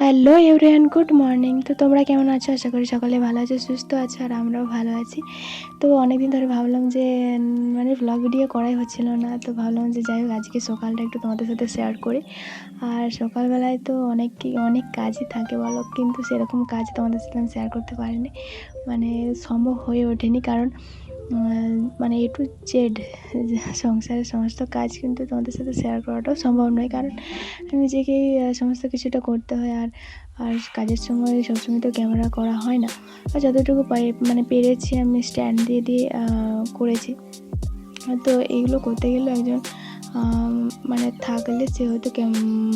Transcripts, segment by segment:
Hello everyone, good morning. তো তোমরা কেমন আছো? আশা করি সকলে ভালো আছো, সুস্থ আছো, আর আমরাও ভালো আছি। তো অনেকদিন ধরে ভাবলাম যে মানে ব্লগ ভিডিও করাই হচ্ছিল না, তো ভাবলাম যে যাই হোক আজকে সকালটা একটু তোমাদের সাথে শেয়ার করি। আর সকালবেলায় তো অনেক কাজই থাকে বলো, কিন্তু সেরকম কাজ তোমাদের সাথে আমি শেয়ার করতে পারিনি, মানে সম্ভব হয়ে ওঠেনি। কারণ মানে এ টু জেড সংসারের সমস্ত কাজ কিন্তু তোমাদের সাথে শেয়ার করাটাও সম্ভব নয়, কারণ নিজেকেই সমস্ত কিছুটা করতে হয়। আর কাজের সময় সবসময় তো ক্যামেরা করা হয় না, আর যতটুকু মানে পেরেছি আমি স্ট্যান্ড দিয়ে করেছি। তো এইগুলো করতে গেলে একজন মানে থাকলে সে হয়তো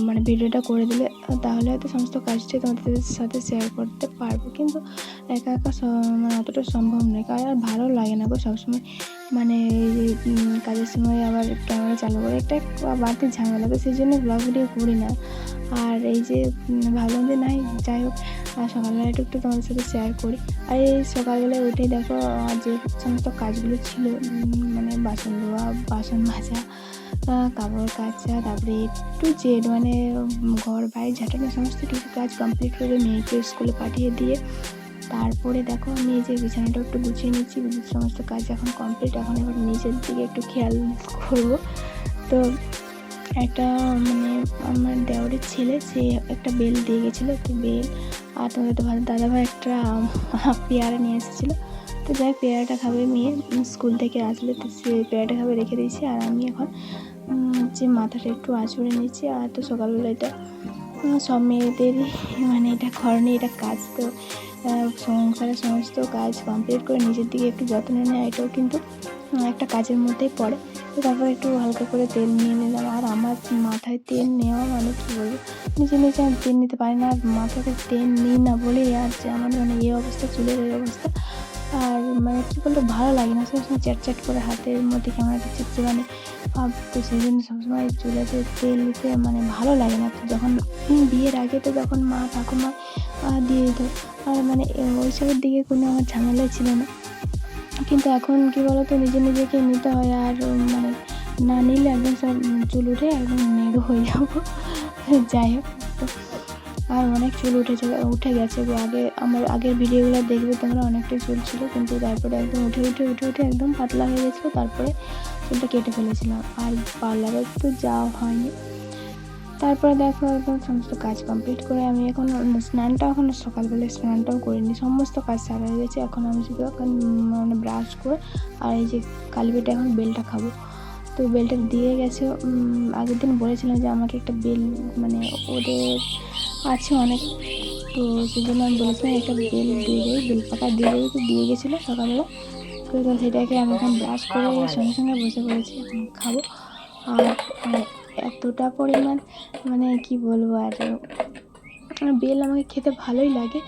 মানে ভিডিওটা করে দিলে, তাহলে হয়তো সমস্ত কাজটাই তোমাদের সাথে শেয়ার করতে পারবো। কিন্তু একা একা মানে অতটা সম্ভব নয়, কারণ আর ভালো লাগে না গো সবসময়, মানে এই যে কাজের সময় আবার ক্যামেরা চালু করে একটা বাড়তি ঝামেলা, তো সেই জন্য ব্লগ ভিডিও করি না। আর এই যে ভাবলাম যে নাই, যাই হোক সকালবেলা একটু তোমাদের সাথে শেয়ার করি। আর এই সকালবেলায় উঠেই দেখো যে সমস্ত কাজগুলো ছিল, মানে বাসন ধোয়া, বাসন মাজা, কাপড় কাচা, তারপরে একটু জেড মানে ঘর বাইরে ঝাঁটানো, সমস্ত কিছু কাজ কমপ্লিট করে মেয়েকে স্কুলে পাঠিয়ে দিয়ে তারপরে দেখো আমি এই যে বিছানাটা একটু গুছিয়ে নিচ্ছি। সমস্ত কাজ এখন কমপ্লিট, এখন এবার নিজের দিকে একটু খেয়াল করবো। তো একটা মানে আমার দেওরের ছেলে, সে একটা বেল দিয়ে গেছিলো, তো বেল আর তোমাদের তো ভালো দাদাভাই একটা পেয়ারা নিয়ে এসেছিলো। তো যাই পেয়ারাটা খাবে মেয়ে, স্কুল থেকে আসলে তো সে পেয়ারাটা খাবে রেখে দিয়েছি। আর আমি এখন যে মাথাটা একটু আঁচড়ে নিচ্ছি। আর তো সকালবেলা এটা সব মেয়েদেরই মানে এটা করণীয়, এটা কাজ। তো সংসারের সমস্ত কাজ কমপ্লিট করে নিজের দিকে একটু যত্ন নেওয়া, এটাও কিন্তু একটা কাজের মধ্যেই পড়ে। তো তারপর একটু হালকা করে তেল নিয়ে নিলাম। আর আমার মাথায় তেল নেওয়া মানে কী বলবো, নিজে আমি তেল নিতে পারি না, আর মাথাতে তেল নিই না বলেই আর যে আমার মানে এই অবস্থা, চুলের এই অবস্থা। আর মানে কী বলতো, ভালো লাগে না, সবসময় চ্যাট করে হাতের মধ্যে কেমন একটা চিপচিপানি ভাব। তো সেই জন্য সবসময় চুলেতে তেল দিতে মানে ভালো লাগে না। তো যখন বিয়ের আগে তো যখন মা ঠাকুমা দিয়ে দিত, আর মানে ওইসবের দিকে কোনো আমার ঝামেলাই ছিল না। কিন্তু এখন কী বলতো, নিজেকে নিতে হয়, আর মানে না নিলে একদম সব চুল উঠে একদম নেড়ো হয়ে যাবো। যাই হোক, তো আর অনেক চুল উঠে গেছে গো। আমার আগের ভিডিওগুলো দেখবে তোমরা, অনেকটাই চুল ছিল, কিন্তু তারপরে একদম উঠে একদম পাতলা হয়ে গেছিলো। তারপরে চুলটা কেটে ফেলেছিলাম, আর পার্লারে তো যাওয়া হয়নি। তারপরে দেখো একদম সমস্ত কাজ কমপ্লিট করে আমি এখন সকালবেলায় স্নানটাও করিনি, সমস্ত কাজ সারা হয়ে গেছে। এখন আমি শুধু এখন মানে ব্রাশ করে আর এই যে কালীবেটা এখন বেলটা খাবো। তো বেলটা দিয়ে গেছে, আগের দিন বলেছিলাম যে আমাকে একটা বেল মানে ওদের আছে অনেক, তো সেই জন্য আমি বলেছিলাম একটা বেল দিয়ে দেবে, বেল পাতা দিয়ে দেবে, তো দিয়ে গেছিলো সকালবেলা। তো সেটাকে আমি এখন ব্রাশ করে সঙ্গে বসে পড়েছি, এখন খাবো। আর মানে এতটা পরিমাণ মানে কি বলবো, আর বেল আমাকে খেতে ভালোই লাগে,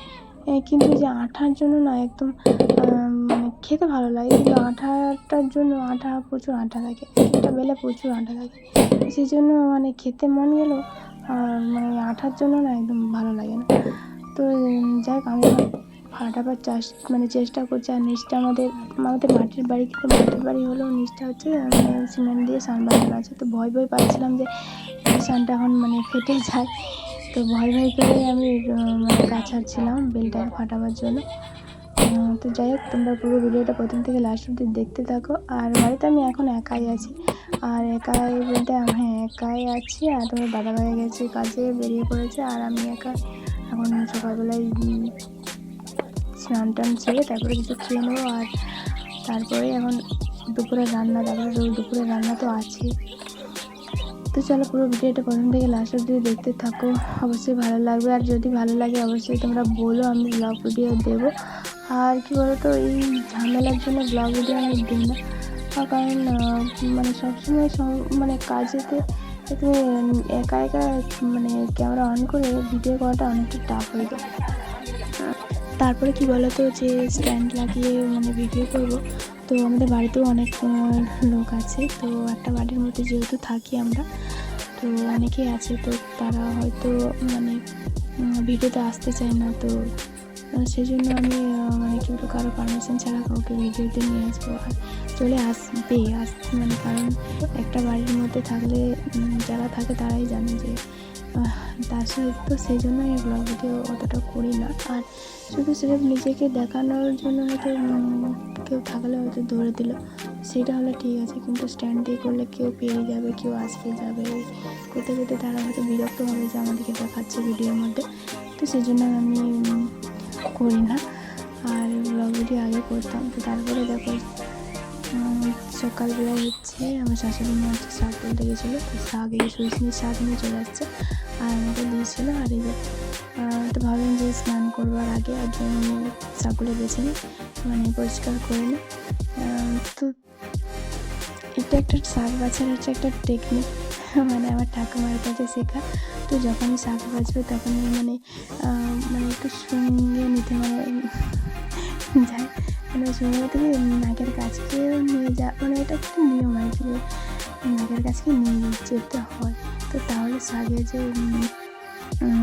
কিন্তু যে আঠার জন্য না একদম মানে খেতে ভালো লাগে, কিন্তু আঠাটার জন্য প্রচুর আঠা থাকে, একটা বেলে প্রচুর আঠা থাকে, সেই জন্য মানে খেতে মন গেল, মানে আঠার জন্য না একদম ভালো লাগে না। তো যাই হোক, আমি ফাটাবার চেষ্টা করছি। আর নিচটা আমাদের মাটির বাড়ি, কিন্তু মাটির বাড়ি হলেও নিচটা হচ্ছে মানে সিমেন্ট দিয়ে সান বানানো আছে। তো ভয় পাচ্ছিলাম যে সানটা এখন মানে ফেটে যায়, তো ভয় করে আমি মানে কাছাচ্ছিলাম বেলটাকে ফাটাবার জন্য। তো যাই হোক, তোমরা পুরো ভিডিওটা প্রথম থেকে লাস্ট অবধি দেখতে থাকো। আর বাড়িতে আমি এখন একাই আছি, আর একাই বলতে একাই আছি। আর তোমার দাদাভাই গেছে কাজে, বেরিয়ে পড়েছে, আর আমি একা এখন সকালবেলায় স্নান টান সেরে তারপরে কিছু খেয়ে নেবো। আর তারপরে এখন দুপুরের রান্না, তারপরে দুপুরের রান্না তো আছে। তো চলো পুরো ভিডিওটা প্রথম থেকে লাস্ট অবধি দেখতে থাকো, অবশ্যই ভালো লাগবে। আর যদি ভালো লাগে অবশ্যই তোমরা বলো, আমি ব্লগ ভিডিও দেবো। আর কী বলো তো, এই ঝামেলার জন্য ব্লগ ভিডিও আমি দিই না, কারণ মানে সবসময় মানে কাজেতে তুমি একা মানে ক্যামেরা অন করে ভিডিও করাটা অনেকটা টাফ হয়ে যায়। তারপরে কি বলো তো, যে স্ট্যান্ড লাগিয়ে মানে ভিডিও করব, তো আমাদের বাড়িতেও অনেক লোক আছে। তো একটা বাড়ির মধ্যে যেহেতু থাকি আমরা, তো অনেকেই আছে, তো তারা হয়তো মানে ভিডিওতে আসতে চায় না। তো সেই জন্য আমি মানে কি বলবো, কারো পারমিশন ছাড়া কাউকে ভিডিওতে নিয়ে আসবো, আর চলে মানে কারণ একটা বাড়ির মধ্যে থাকলে যারা থাকে তারাই জানে যে তার সহিত তো সেই জন্য আমি ব্লগ ভিডিও অতটা করি না। আর শুধু সির্ফ নিজেকে দেখানোর জন্য হয়তো কেউ থাকলে হয়তো দৌড়ে দিল, সেটা হলে ঠিক আছে, কিন্তু স্ট্যান্ড দিয়ে করলে কেউ পেরিয়ে যাবে, কেউ আসবে যাবে, করতে করতে তারা হয়তো বিরক্ত হবে যে আমাদেরকে দেখাচ্ছে ভিডিওর মধ্যে। তো সেই জন্য আমি করি না। আর ব্লগ ভিডিও আগে করতাম, তো তারপরে দেখো সকালবেলায় হচ্ছে আমার শাশুড়ি মা হচ্ছে শাক তুলতে গেছিলো, তো শাক এই সজনে শাক নিয়ে চলে আসছে আর আমাকে দিয়েছিলো। আর এই যে তো ভাবলাম যে স্নান করবার আগে একজন শাকগুলো বেছে নিই, মানে পরিষ্কার করে নিই। তো এটা একটা শাক বাছার হচ্ছে একটা টেকনিক, মানে আমার ঠাকুমার কাছে শেখা। তো যখনই শাক বাছবে তখনই মানে মানে একটু সঙ্গে নিতে যায়, মানে সঙ্গে থেকে নাকের কাছকেও নিয়ে মানে এটা একটা নিয়ম আর কি, নাকের কাছকে নিয়ে যেতে হয়। তো তাহলে শাকের যে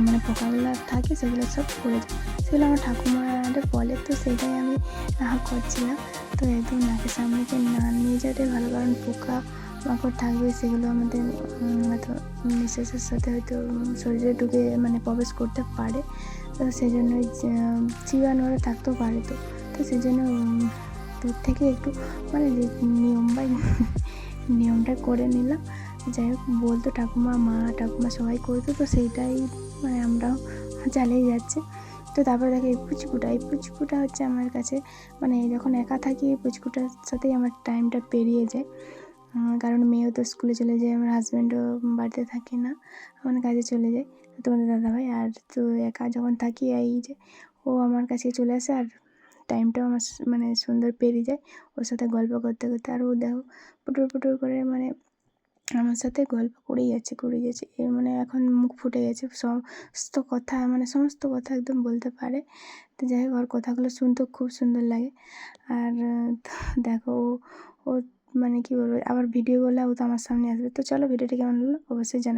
মানে পোকাগুলো থাকে সেগুলো সব পড়ে যায়, সেগুলো আমার ঠাকুমারা বলে। তো সেটাই আমি করছিলাম। তো একদম নাকের সামনেকে না নিয়ে যাওয়াটাই ভালো, কারণ পোকা মাকড় থাকবে, সেগুলো আমাদের হয়তো নিঃশ্বাসের সাথে হয়তো শরীরে ঢুকে মানে প্রবেশ করতে পারে। তো সেই জন্যই জীবাণুরা থাকতেও পারে। তো সেই জন্য দূর থেকে একটু মানে নিয়মটা করে নিলাম। যাই হোক, বলতো ঠাকুমা, মা ঠাকুমা সবাই করতো, তো সেইটাই মানে আমরাও চালিয়ে যাচ্ছি। তো তারপরে দেখো এই পুচকুটা হচ্ছে আমার কাছে, মানে যখন একা থাকি এই পুচকুটার সাথেই আমার টাইমটা পেরিয়ে যায়। কারণ মেয়েও তো স্কুলে চলে যায়, আমার হাজব্যান্ডও বাড়িতে থাকে না, আমার কাজে চলে যায়, তোমাদের দাদাভাই। আর তো একা যখন থাকি এই যে ও আমার কাছে চলে আসে, আর টাইমটাও আমার মানে সুন্দর পেরিয়ে যায় ওর সাথে গল্প করতে করতে। আর ও দেখো পুটুর করে মানে আমার সাথে গল্প করেই যাচ্ছে মানে এখন মুখ ফুটে গেছে, সমস্ত কথা একদম বলতে পারে। তো যাই হোক, ওর কথাগুলো শুনতেও খুব সুন্দর লাগে। আর তো দেখো ও মানে কী বলবো, আবার ভিডিও করলে ও তো আমার সামনে আসবে। তো চলো, ভিডিওটি কেমন হলো অবশ্যই জানাবে।